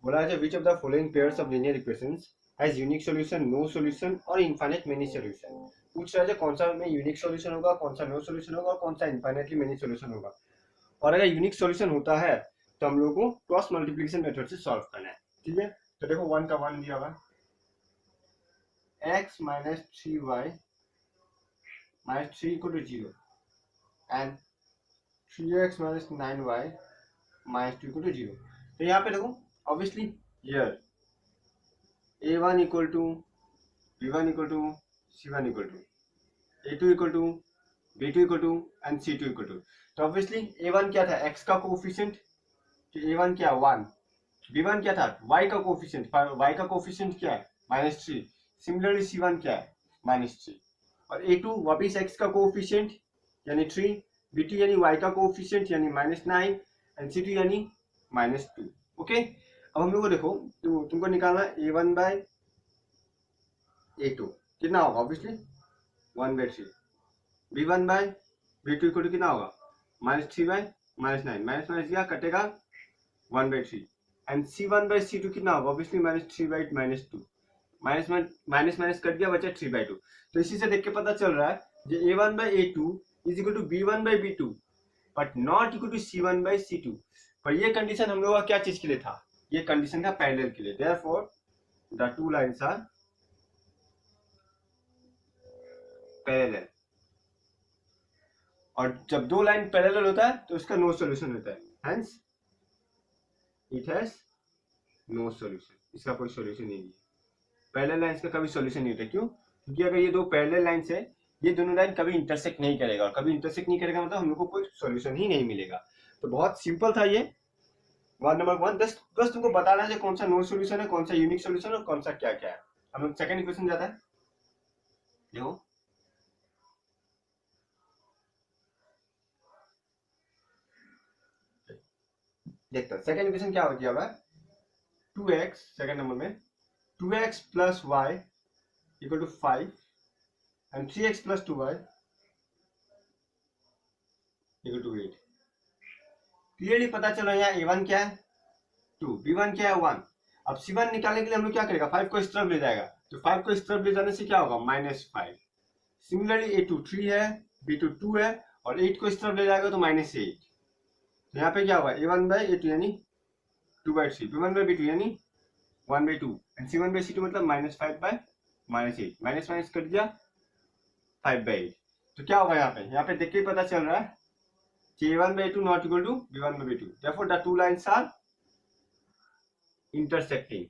बोला है which of the following pairs of linear equations has unique solution, no solution और इनफाइनाइट मेनी सॉल्यूशन। पूछ रहा है कौन सा में यूनिक सॉल्यूशन होगा, कौन सा नो सॉल्यूशन होगा, कौन सा इनफाइनाइटली मेनी सॉल्यूशन होगा। और अगर यूनिक सॉल्यूशन होता है तो हम लोग को क्रॉस मल्टीप्लिकेशन मेथड से सॉल्व करना है। ठीक है, तो देखो 1 का 1 दिया हुआ x minus 3y minus 3 equal to 0 and 3x minus 9y minus 2 equal to 0। तो यहाँ पे देखो obviously here a1 equal to b1 equal to c1 equal to a2 equal to b2 equal to and c2 equal to। तो ऑब्वियसली a1 क्या था, x का कोफिशिएंट, तो a1 क्या 1, b1 क्या था y का कोफिशिएंट, y का कोफिशिएंट क्या है -3, सिमिलरली c1 क्या है -3, और a2 वापिस x का कोफिशिएंट यानी 3, b2 यानी y का कोफिशिएंट यानी -9 एंड c2 यानी -2। ओके, अब हम लोग को देखो तो तुमको निकालना a1/a2 कितना होगा, ऑब्वियसली 1/3, b1/b2 इक्वल टू कितना होगा -3/9, माइनस क्या कटेगा 1/3 एंड c1/c2 कितना होगा, ऑब्वियसली -3/2, माइनस कट गया, बचा 3/2। तो इसी से देख के पता चल रहा है कि a1/a2 is equal to b1/b2 but not equal to c1/c2। पर ये कंडीशन हम लोग का क्या चीज के लिए था, ये कंडीशन था पैरेलल के लिए। Therefore the two lines are parallel, और जब दो लाइन पैरेलल होता है तो उसका नो सॉल्यूशन होता है, hence it has no solution, इसका कोई सॉल्यूशन नहीं है। पैरेलल लाइंस का कभी सॉल्यूशन नहीं होता, क्यों? क्योंकि अगर ये दो पैरेलल लाइंस है, ये दोनों लाइन कभी इंटरसेक्ट नहीं करेगा, और कभी इंटरसेक्ट नहीं करेगा मतलब हम लोग को कोई सॉल्यूशन ही नहीं मिलेगा। तो बहुत सिंपल था ये वन नंबर वन। बस तुमको बताना है कौन सा नो सॉल्यूशन है, कौन सा यूनिक सॉल्यूशन है और कौन सा क्या क्या है। हम लोग सेकंड इक्वेशन जाता है, देखो देखते हैं सेकंड इक्वेशन क्या हो गया हुआ है। 2x सेकंड नंबर में 2x plus y equal to 5 and 3x plus 2y equal to 8। Clearly पता चल रहा है यहाँ a1 क्या है 2, b1 क्या है 1। अब c1 निकालने के लिए हम लोग क्या करेगा, 5 को इस तरफ ले जाएगा, तो 5 को इस तरफ ले जाने से क्या होगा -5। सिमिलरली a2 3 है, b2 2 है, और 8 को इस तरफ ले जाएगा तो -8। तो यहाँ पे क्या होगा a1 बाई a2 यानी 2/3, b1 बाई b2 यानी 1/2, एंड c1 बाई c2 मतलब -5 बाई -8, माइनस माइनस कट दिया 5/8। तो क्या होगा यहाँ पे देख के पता चल रहा है कि a1/2 not equal to b1/2, therefore the two lines are intersecting।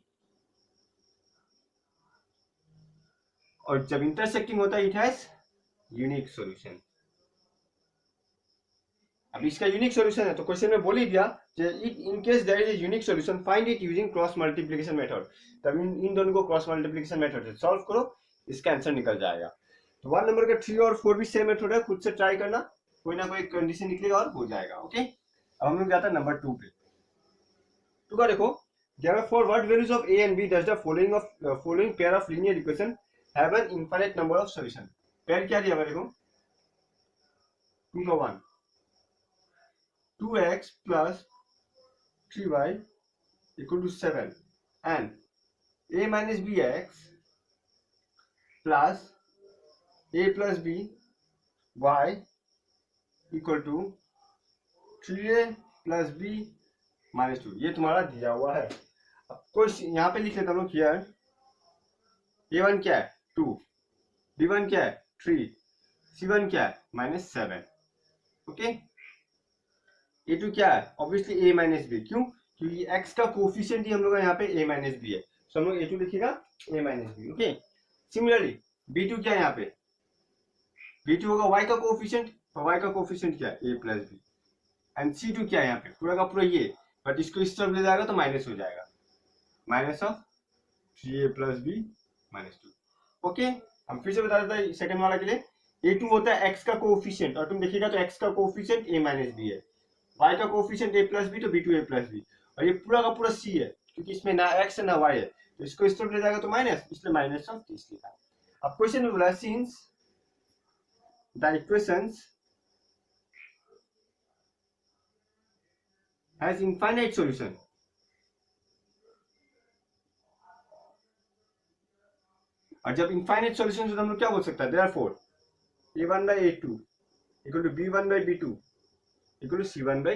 और जब इंटरसेक्टिंग होता है इट हैज यूनिक सॉल्यूशन। अब इसका यूनिक सॉल्यूशन है तो क्वेश्चन में बोल ही दिया in case there is a unique solution find it using cross multiplication method. तब इन दोनों को क्रॉस मल्टीप्लिकेशन मेथड से सॉल्व करो, इसका आंसर निकल जाएगा। तो 1 नंबर का 3 और 4 भी सेम मेथड है, खुद से ट्राई करना, कोई ना कोई कंडीशन निकलेगा और हो जाएगा। ओके, अब हम लोग जाते हैं नंबर 2 पे। 2 का देखो, there are 4 what values of a and b does the following pair of linear equation have an infinite number of solution। Pair क्या दिया देखो, 2 का 1 2x plus 3y equal to 7 and a minus bx plus a plus b y equal to 3a plus b minus 2। ये तुम्हारा दिया हुआ है। अब कोई यहाँ पे लिख लेता हूँ हियर, a1 क्या है 2, b1 क्या है 3, c1 क्या है -7। ओके, a2 क्या है ऑब्वियसली a माइनस बी, क्यों? क्योंकि x का कोफिशिएंट ही हम लोग का यहाँ पे a माइनस बी है, तो हम लोग a2 लिखिएगा a minus b. Okay, similarly b2 क्या है यहाँ पे, b2 होगा y का कोफिशिएंट, तो y का कोफिशिएंट क्या है a plus B, and c2 क्या है यहाँ पे पूरा का पूरा ये, बट इसको इस तरफ ले जाएगा तो माइनस हो जाएगा, minus of 3a plus b minus 2। Okay, हम फिर से बता देते हैं सेकंड वाला के लिए, a2 होता है x का कोफिशिएंट, और तुम देखिएगा तो x का कोफिशिएंट a माइनस बी है, y का कोफिशिएंट a प्लस बी तो b2 a प्लस बी, और ये पूरा का पूरा c है, क्योंकि इसमें ना x है ना y है, तो इसको इस तरफ ले जाएगा तो माइनस, इसलिए माइनस ऑफ 30 लिखा है। अब क्वेश्चन में बोला since the equations has infinite solution, और जब इनफाइनाइट सॉल्यूशन तो हम लोग क्या बोल सकते हैं, therefore a1 by a2 equal to b1 by b2 equal to c1 by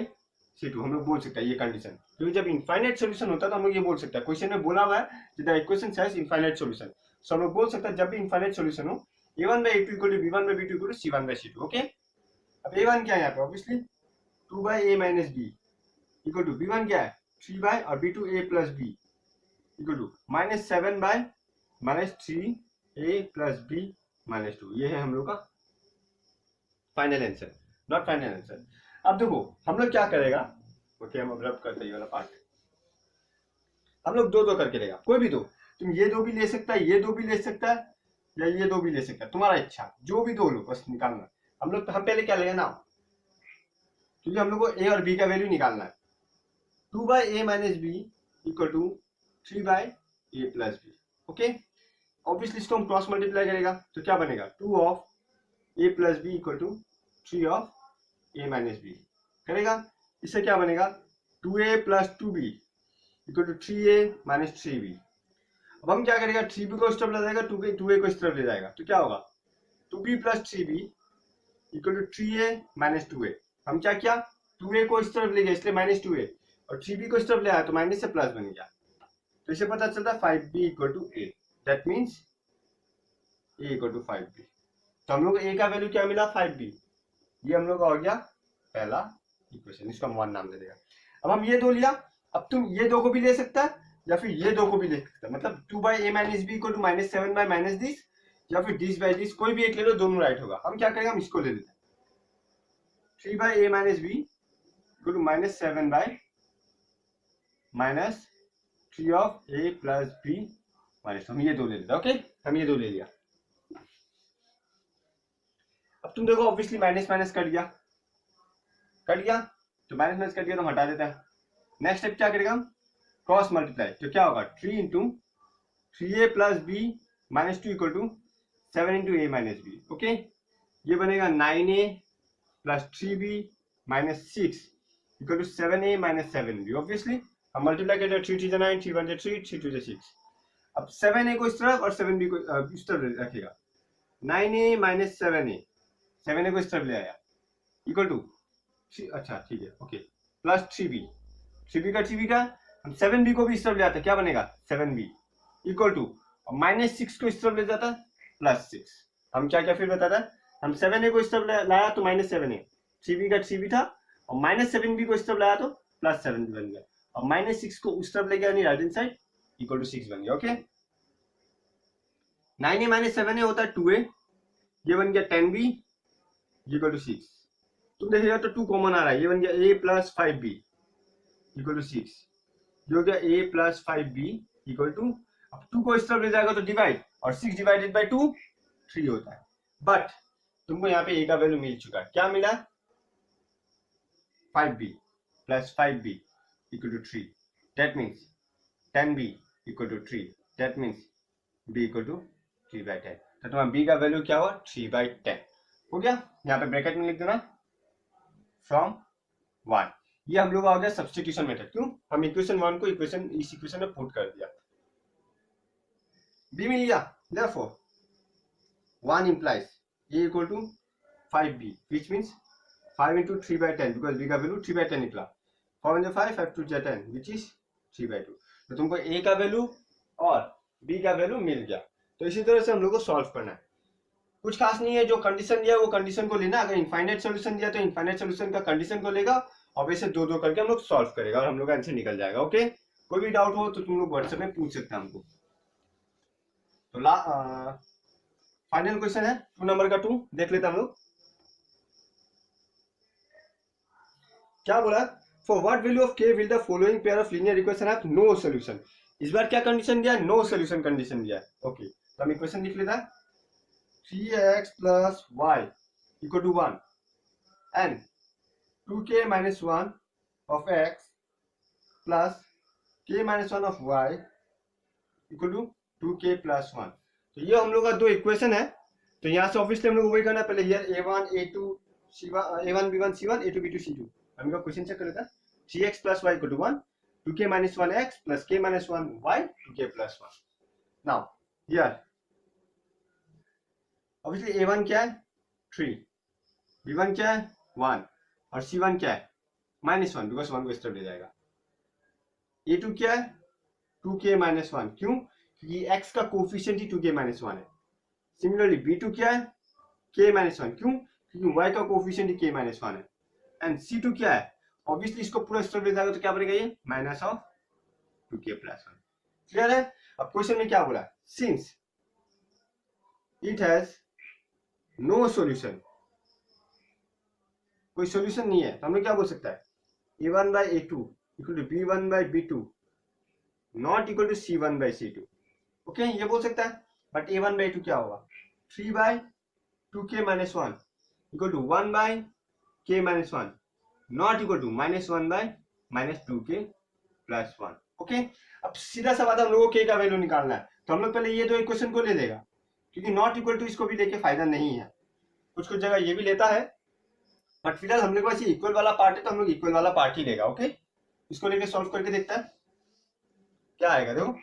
c2 हम लोग बोल सकते हैं ये कंडीशन, क्योंकि जब इनफाइनाइट सॉल्यूशन होता है तो हम लोग ये बोल सकते हैं, क्वेश्चन में बोला हुआ है the equation has infinite solution, so हम लोग बोल सकते हैं जब भी इनफाइनाइट सॉल्यूशन हो a1 by a2 equal to b1 by b2 equal to c1 by c2। Okay, अब a1 क्या है यहाँ पे obviously 2 by a minus b equal to b1 क्या है 3 by और b2 a plus b equal to -7 by -3a plus b minus 2। ये है हम लोग का final answer, not final answer. अब देखो हम लोग क्या करेगा, ओके हम अब रब करते हैं ये वाला पार्ट, हम लोग दो दो करके लेगा, कोई भी दो, तुम ये दो भी ले सकता है, ये दो भी ले सकता है, या ये दो भी ले सकता है, तुम्हारा इच्छा, जो भी दो लो बस निकालना। हम लोग हम पहले क्या लेगा ना, क्योंकि हम लोग को a और b का वैल्यू निकालना है, 2 by a minus b equal to 3 by a plus b। Okay, obviously इसको हम क्रॉस मल्टीप्लाई करेगा तो क्या बनेगा 2 of a plus b equal to 3 of a minus b करेगा, इससे क्या बनेगा 2a plus 2b equal to 3a minus 3b। अब हम क्या करेगा 3b को इस तरफ ले जाएगा, 2a को इस तरफ ले जाएगा, तो क्या होगा 2b plus 3b equal to 3a minus 2a। हम क्या किया 2a को इस तरफ ले गए इसलिए -2a, और 3b को इस तरफ ले आया तो माइनस से प्लस बन गया, तो इसे पता चलता है 5b equal to a, that means a equal to 5b। तो हम लोग को a का वैल्यू क्या मिला 5b, ये हम लोग का हो गया पहला इक्वेशन, इसको हम 1 नाम दे देगा। अब हम ये दो लिया, अब तुम ये दो को भी ले सकता है या फिर ये दो को भी ले सकता है, मतलब 2/a-b इक्वल टू -7/-दिस या फिर दिस/दिस, कोई भी एक ले लो, दोनों राइट होगा। हम क्या करेंगे, हम इसको ले लेते हैं 3/a-b equal to -7/-3 of a plus b minus, हम ये दो ले लेते हैं। ओके, हम ये दो ले लिया। अब तुम देखो ऑब्वियसली माइनस माइनस कट गया, तो माइनस माइनस कट गया तो हम हटा देते हैं। नेक्स्ट स्टेप क्या करेगा, क्रॉस मल्टीप्लाई, तो क्या होगा 3 into 3a plus b minus 2 equal to 7 into a minus b. Okay, ये बनेगा 9a plus 3b minus 6 equal to 7a minus 7b। Obviously हम मल्टीप्लाई करते हैं, 3 3 9, 3 1 3, 3 2 6। अब 7a को इस तरफ और 7b को इस तरफ रखेगा, 9a माइनस 7a, 7a को इस तरफ ले आया इक्वल टू, अच्छा ठीक है, ओके, प्लस 3b, 3b का हम 7b को भी इस तरफ ले आते, क्या बनेगा 7b इक्वल टू, माइनस 6 को इस तरफ ले जाता प्लस 6। हम क्या क्या फिर बताता, हम 7a को इस तरफ लाया तो माइनस 7a, 3b का 3b था, और माइनस 7b को इस तरफ लाया तो प्लस 7b बन गया, और माइनस 6 को उस तरफ ले गया, right hand side equal to 6 बन गया। ओके, 9a माइनस 7a होता है 2a, ये बन गया 10b इक्वल टू 6। तुम देखिएगा तो 2 कॉमन आ रहा है, ये बन गया a plus 5b equal to 6, ये हो गया a plus 5b equal to, अब 2 को इस तरफ ले जाएगा तो डिवाइड, और 6 डिवाइडेड बाय 2 3 होता है। बट तुमको यहाँ पे a का वैल्यू मिल चुका है, क्या मिला 5b plus 5b equal to 3, that means 10b equal to 3, that means b equal to 3/10। तो तुम्हारा b का वैल्यू क्या हुआ 3/10 हो गया। यहाँ पे ब्रैकेट में लिख देना फ्रॉम 1। ये हम लोग आ गया सब्स्टिट्यूशन मेथड। क्यों, हम इक्वेशन 1 को इस इक्वेशन में पुट कर दिया, b मिल गया। therefore 1 implies a equal to 5b, which means 5 into 3/10, because b का वैल्यू 3/10 निकला, 4 into 5, 5 to 10, which is 3/2। तो तुमको a का वैल्यू और b का वैल्यू मिल गया। तो इसी तरह से हम लोग को सॉल्व करना है, कुछ खास नहीं है, जो कंडीशन दिया वो कंडीशन को लेना। अगर इनफाइनाइट सॉल्यूशन दिया तो इनफाइनाइट सॉल्यूशन का कंडीशन को लेगा, और वैसे दो दो करके हम लोग सॉल्व करेगा, और हम लोग का आंसर निकल जाएगा। ओके, कोई भी डाउट हो तो तुम लोग व्हाट्सएप में पूछ सकते हैं हमको। तो फाइनल क्वेश्चन है 2 नंबर का 2, देख लेते हम लोग क्या बोला। For what value of k will the following pair of linear equation have no solution. इस बार क्या कंडीशन दिया, नो सॉल्यूशन कंडीशन दिया है। ओके, तो हम इक्वेशन लिख लेता है 3x plus y equal to 1 and 2k minus 1 of x plus k minus 1 of y equal to 2k plus 1। तो ये हम लोग का दो इक्वेशन है। तो यहाँ से ऑब्वियसली हम लोग वही करना, पहले here a1 a2 a1 b1 c1 a2 b2 c2। हम लोग क्वेश्चन चेक कर लेते हैं 3x plus y equal to 1, 2k minus 1x plus k minus 1 y, 2k plus 1। now here obviously a1 क्या है 3, b1 क्या है 1, और c1 क्या है -1, बिकॉज 1 को इस तरफ ले जाएगा। a2 क्या है 2k minus 1, क्यों, क्योंकि x का कोफिशिएंट ही 2k minus 1 है। सिमिलरली b2 क्या है k minus 1, क्यों, क्योंकि y का कोफिशिएंट ही k minus 1 है। एंड c2 क्या है, ऑब्वियसली इसको पूरा इस तरफ ले जाएगा तो क्या बनेगा ये minus of 2k plus 1। Clear है। अब क्वेश्चन में क्या बोला, since it has no solution, कोई सॉल्यूशन नहीं है, तो हम लोग क्या बोल सकता है a1 by a2 equal to b1 by b2 not equal to c1 by c2। Okay, ये बोल सकता है। बट a1 by a2 क्या होगा 3 by 2k minus 1 equal to 1 by k minus 1 not equal to -1 by -2k plus 1। Okay, अब सीधा सा बात हम लोगों को k का वैल्यू निकालना है, तो हम लोग पहले ये दो इक्वेशन को ले लेगा, क्योंकि नॉट इक्वल टू इसको भी लेके फायदा नहीं है। कुछ कुछ जगह ये भी लेता है, बट फिलहाल हम लोग के पास इक्वल वाला पार्ट है तो हम लोग इक्वल वाला पार्ट ही लेगा। ओके, इसको लेके सॉल्व करके देखते हैं क्या आएगा। देखो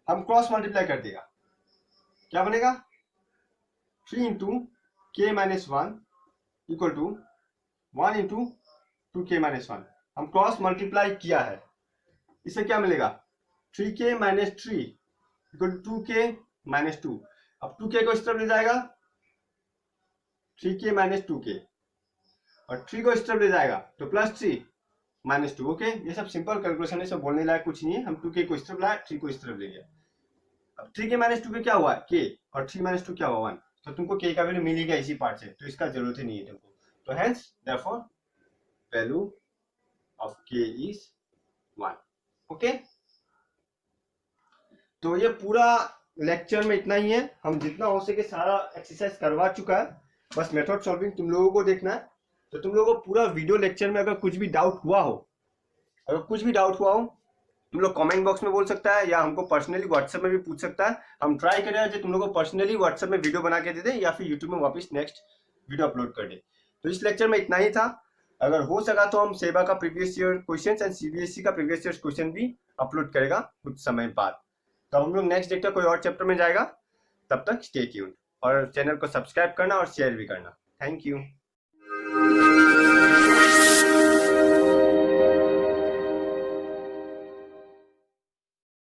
हम क्रॉस मल्टीप्लाई कर देगा, क्या बनेगा 3 into k minus 1 equal to 1 into 2k minus 1। हम क्रॉस मल्टीप्लाई किया है, इससे क्या मिलेगा 3k minus 3 equal to 2k minus 2। अब 2k को इस तरफ ले जाएगा 3k minus 2k, और 3 को इस तरफ ले जाएगा तो प्लस 3, -2। ओके, ये सब सिंपल कैलकुलेशन है, सब बोलने लायक कुछ नहीं है। हम 2k को इस तरफ लाए, 3 को इस तरफ ले गया। अब 3k - 2k क्या हुआ, k, और 3 - 2 क्या हुआ 1। तो तुमको k का वैल्यू मिल ही गया इसी पार्ट से, तो इसका जरूरत ही नहीं है तुमको। तो hence therefore value of k is 1। Okay, तो ये पूरा लेक्चर में इतना ही है। हम जितना हो सके सारा एक्सरसाइज करवा चुका है, बस मेथड सॉल्विंग तुम लोगों को देखना है। तो तुम लोगों को पूरा वीडियो लेक्चर में अगर कुछ भी डाउट हुआ हो, तुम लोग कमेंट बॉक्स में बोल सकता है, या हमको पर्सनली व्हाट्सएप में भी पूछ सकता है। हम ट्राई करें जो तुम लोगों को पर्सनली व्हाट्सएप में वीडियो बना के दे दे, या फिर यूट्यूब में वापस नेक्स्ट वीडियो अपलोड कर दे। तो इस लेक्चर में इतना ही था। अगर हो सका तो हम सेवा का previous year question and CBSE का प्रीवियस ईयर क्वेश्चन भी अपलोड करेगा कुछ समय बाद। तो हम लोग नेक्स्ट देखते कोई और चैप्टर में जाएगा। तब तक स्टे ट्यून्ड, और चैनल को सब्सक्राइब करना और शेयर भी करना। Thank you.